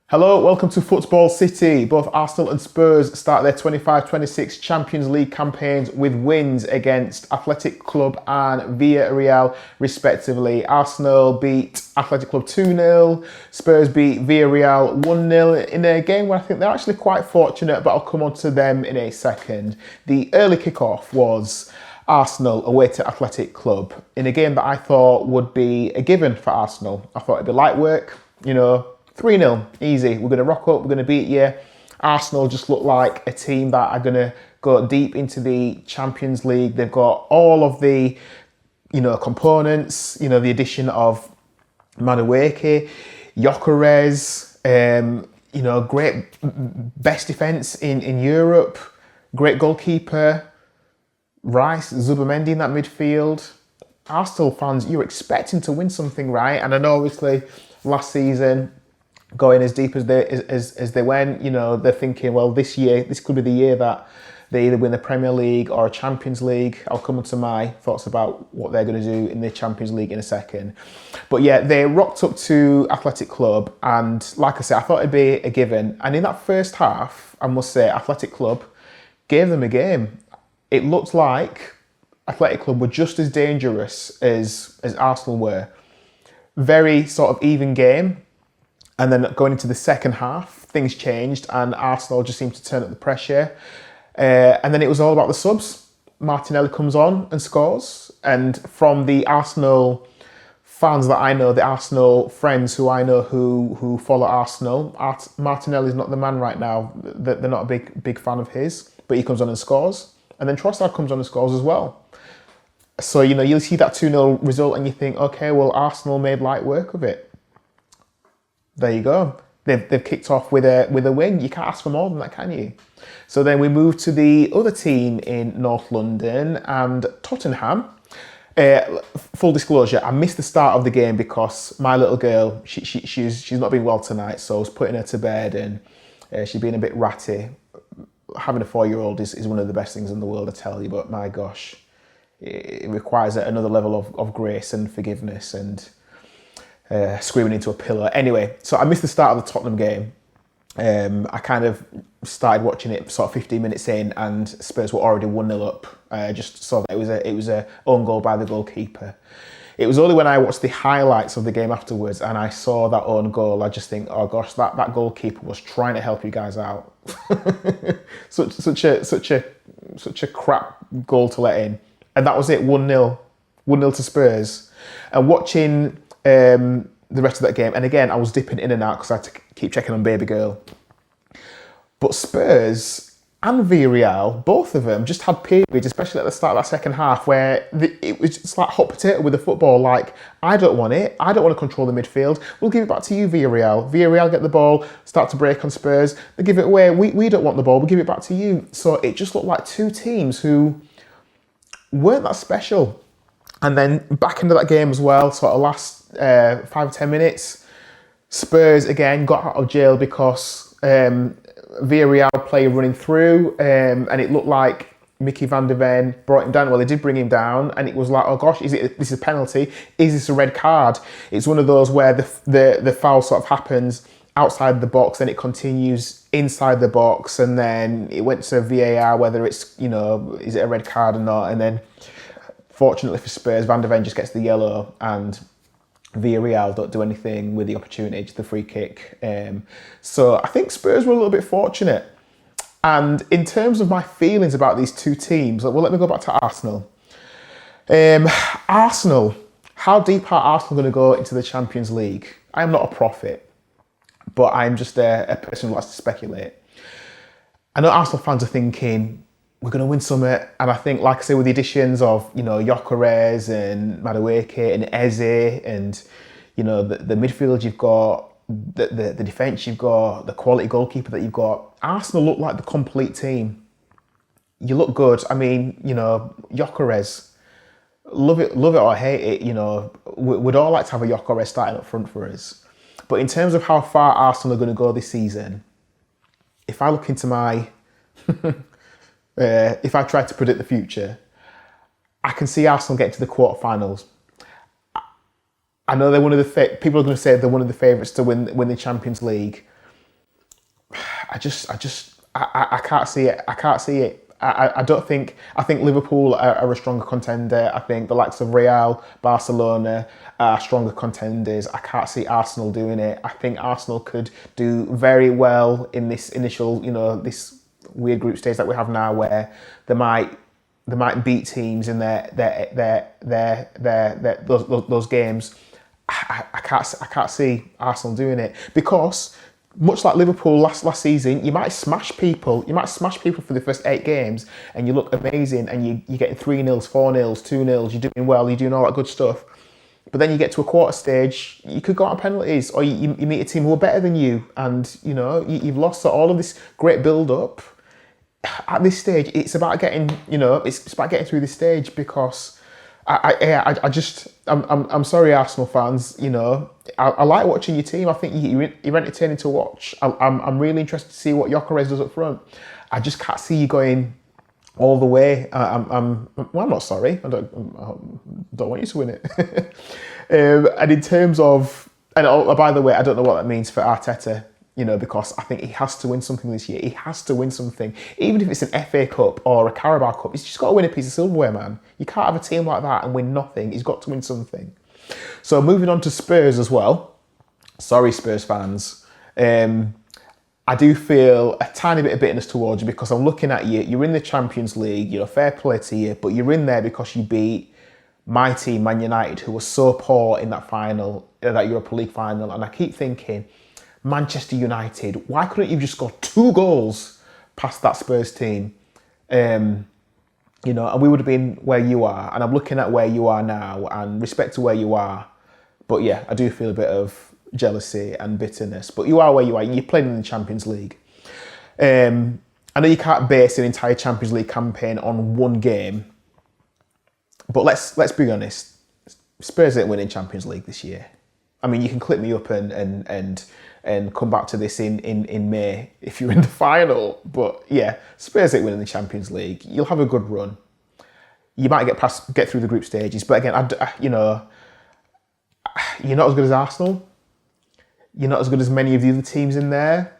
Hello, welcome to Football City. Both Arsenal and Spurs start their 25-26 Champions League campaigns with wins against Athletic Club and Villarreal, respectively. Arsenal beat Athletic Club 2-0, Spurs beat Villarreal 1-0 in a game where I think they're actually quite fortunate, but I'll come on to them in a second. The early kickoff was Arsenal away to Athletic Club in a game that I thought would be a given for Arsenal. I thought it'd be light work, 3-0, easy. We're going to rock up, we're going to beat you. Arsenal just look like a team that are going to go deep into the Champions League. They've got all of the, components, the addition of Madueke, Gyökeres, great best defence in Europe, great goalkeeper, Rice, Zubimendi in that midfield. Arsenal fans, you're expecting to win something, right? And I know obviously last season, going as deep as they went, they're thinking, well, this could be the year that they either win the Premier League or a Champions League. I'll come on to my thoughts about what they're going to do in the Champions League in a second. But yeah, they rocked up to Athletic Club, and like I said, I thought it'd be a given. And in that first half, I must say, Athletic Club gave them a game. It looked like Athletic Club were just as dangerous as Arsenal were. Very sort of even game. And then going into the second half, things changed and Arsenal just seemed to turn up the pressure. And then it was all about the subs. Martinelli comes on and scores. And from the Arsenal fans that I know, the Arsenal friends who I know who follow Arsenal, Martinelli's not the man right now. They're not a big fan of his, but he comes on and scores. And then Trossard comes on and scores as well. So, you'll see that 2-0 result and you think, okay, well, Arsenal made light work of it. There you go. They've kicked off with a win. You can't ask for more than that, can you? So then we move to the other team in North London and Tottenham. Full disclosure, I missed the start of the game because my little girl, she's not been well tonight, so I was putting her to bed and she's been a bit ratty. Having a 4-year-old is one of the best things in the world, I tell you, but my gosh, it requires another level of grace and forgiveness and screaming into a pillow. Anyway, so I missed the start of the Tottenham game. I kind of started watching it sort of 15 minutes in and Spurs were already 1-0 up. I just saw that it was a own goal by the goalkeeper. It was only when I watched the highlights of the game afterwards and I saw that own goal, I just think, oh gosh, that goalkeeper was trying to help you guys out. such a crap goal to let in. And that was it, 1-0. 1-0 to Spurs. And watching the rest of that game, and again, I was dipping in and out because I had to keep checking on baby girl. But Spurs and Villarreal, both of them, just had periods, especially at the start of that second half, where it was just like hot potato with the football. Like, I don't want it. I don't want to control the midfield. We'll give it back to you, Villarreal. Villarreal get the ball, start to break on Spurs. They give it away. We don't want the ball. We'll give it back to you. So it just looked like two teams who weren't that special. And then back into that game as well, sort of last 5 or 10 minutes, Spurs again got out of jail because Villarreal player running through and it looked like Mickey van der Ven brought him down. Well, they did bring him down and it was like, oh gosh, this is a penalty? Is this a red card? It's one of those where the foul sort of happens outside the box, then it continues inside the box and then it went to VAR, whether it's, is it a red card or not? And then fortunately for Spurs, Van der Ven just gets the yellow and Villarreal don't do anything with the opportunity to the free kick. So I think Spurs were a little bit fortunate. And in terms of my feelings about these two teams, well, let me go back to Arsenal. Arsenal, how deep are Arsenal going to go into the Champions League? I am not a prophet, but I'm just a person who likes to speculate. I know Arsenal fans are thinking, we're going to win summit, and I think, like I say, with the additions of Gyökeres and Madueke and Eze, and the midfield you've got, the defence you've got, the quality goalkeeper that you've got, Arsenal look like the complete team. You look good. I mean, Gyökeres, love it or hate it. We'd all like to have a Gyökeres starting up front for us. But in terms of how far Arsenal are going to go this season, if I look into my if I try to predict the future, I can see Arsenal getting to the quarterfinals. I know they're one of the people are going to say they're one of the favourites to win the Champions League. I can't see it. I can't see it. I don't think. I think Liverpool are a stronger contender. I think the likes of Real, Barcelona are stronger contenders. I can't see Arsenal doing it. I think Arsenal could do very well in this initial, this weird group stage that we have now, where they might beat teams in those games. I can't see Arsenal doing it because, much like Liverpool last season, you might smash people. You might smash people for the first 8 games, and you look amazing, and you're getting 3-0s, 4-0s, 2-0s. You're doing well. You're doing all that good stuff. But then you get to a quarter stage, you could go on penalties, or you meet a team who are better than you, and you've lost. So all of this great build up. At this stage, it's about getting, it's about getting through this stage, because I'm sorry, Arsenal fans. I like watching your team. I think you're entertaining to watch. I'm really interested to see what Gyökeres does up front. I just can't see you going all the way. I'm not sorry. I don't want you to win it. And in terms of, by the way, I don't know what that means for Arteta. Because I think he has to win something this year. He has to win something. Even if it's an FA Cup or a Carabao Cup, he's just got to win a piece of silverware, man. You can't have a team like that and win nothing. He's got to win something. So moving on to Spurs as well. Sorry, Spurs fans. I do feel a tiny bit of bitterness towards you, because I'm looking at you. You're in the Champions League. Fair play to you. But you're in there because you beat my team, Man United, who was so poor in that final, that Europa League final. And I keep thinking, Manchester United, why couldn't you just got 2 goals past that Spurs team? And we would have been where you are. And I'm looking at where you are now, and respect to where you are. But yeah, I do feel a bit of jealousy and bitterness. But you are where you are. You're playing in the Champions League. I know you can't base an entire Champions League campaign on one game. But let's be honest. Spurs ain't winning Champions League this year. I mean, you can clip me up and come back to this in May if you're in the final. But yeah, Spurs ain't winning the Champions League. You'll have a good run. You might get through the group stages, but again, you're not as good as Arsenal. You're not as good as many of the other teams in there.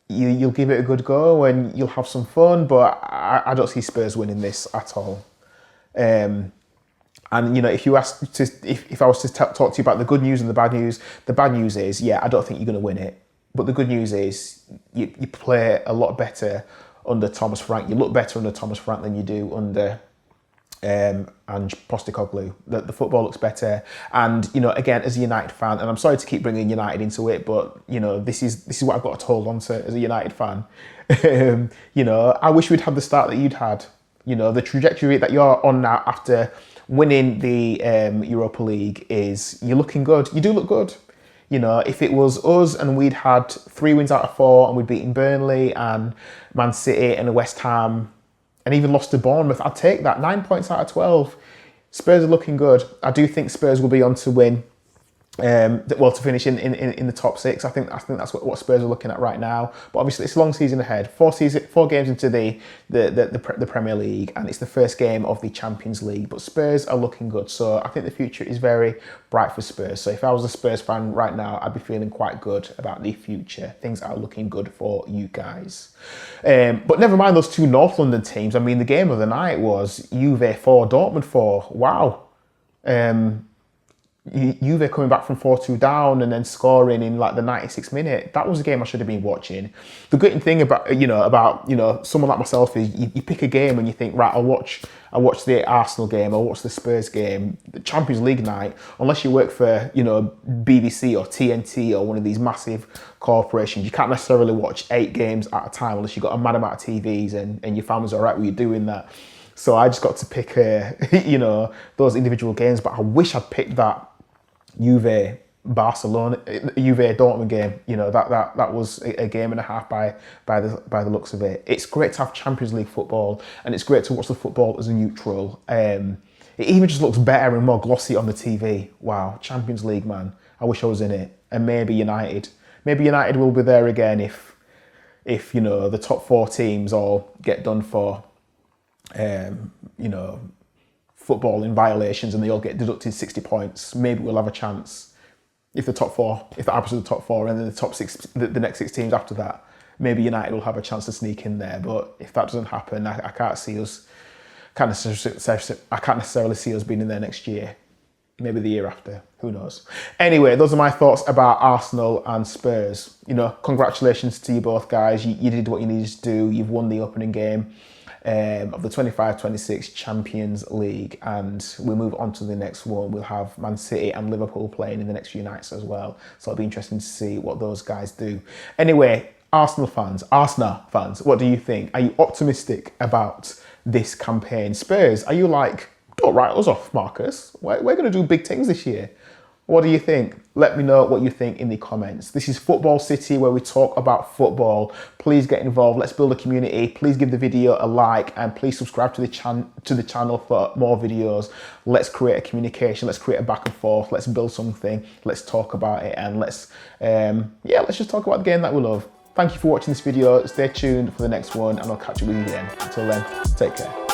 You'll give it a good go and you'll have some fun, but I don't see Spurs winning this at all. And if you asked if I was to talk to you about the good news and the bad news is, yeah, I don't think you're going to win it. But the good news is you play a lot better under Thomas Frank. You look better under Thomas Frank than you do under and Postecoglou. The football looks better. And again, as a United fan, and I'm sorry to keep bringing United into it, but this is what I've got to hold on to as a United fan. I wish we'd had the start that you'd had. The trajectory that you're on now after winning the Europa League you're looking good. You do look good. If it was us and we'd had 3 wins out of 4 and we'd beaten Burnley and Man City and West Ham and even lost to Bournemouth, I'd take that. 9 points out of 12. Spurs are looking good. I do think Spurs will be on to win. To finish in the top 6. I think that's what Spurs are looking at right now. But obviously it's a long season ahead. 4 games into the Premier League, and it's the first game of the Champions League. But Spurs are looking good, so I think the future is very bright for Spurs. So if I was a Spurs fan right now, I'd be feeling quite good about the future. Things are looking good for you guys. But never mind those 2 North London teams. I mean, the game of the night was Juve 4, Dortmund 4. Wow. Juve coming back from 4-2 down and then scoring in like the 96th minute. That was a game I should have been watching. The good thing about someone like myself is you pick a game and you think, right, I'll watch the Arsenal game, I'll watch the Spurs game. The Champions League night, unless you work for BBC or TNT or one of these massive corporations, you can't necessarily watch 8 games at a time unless you've got a mad amount of TVs and your family's all right with you doing that. So I just got to pick those individual games, but I wish I'd picked that Juve Dortmund game. That was a game and a half by the looks of it. It's great to have Champions League football, and it's great to watch the football as a neutral. It even just looks better and more glossy on the TV. Wow, Champions League, man. I wish I was in it. And maybe United will be there again if the top 4 teams all get done for football in violations and they all get deducted 60 points. Maybe we'll have a chance if the top 4, if the average of the top 4 and then the top 6, the next 6 teams after that, maybe United will have a chance to sneak in there. But if that doesn't happen, I can't see us. I can't necessarily see us being in there next year. Maybe the year after, who knows. Anyway, those are my thoughts about Arsenal and Spurs. You know, congratulations to you both guys. You did what you needed to do. You've won the opening game of the 25-26 Champions League, and we'll move on to the next one. We'll have Man City and Liverpool playing in the next few nights as well. So it'll be interesting to see what those guys do. Anyway, Arsenal fans, what do you think? Are you optimistic about this campaign? Spurs, are you like, don't write us off, Marcus? We're going to do big things this year. What do you think? Let me know what you think in the comments. This is Football City, where we talk about football. Please get involved. Let's build a community. Please give the video a like, and please subscribe to the channel for more videos. Let's create a communication. Let's create a back and forth. Let's build something. Let's talk about it, and let's just talk about the game that we love. Thank you for watching this video. Stay tuned for the next one, and I'll catch up with you again. Until then, take care.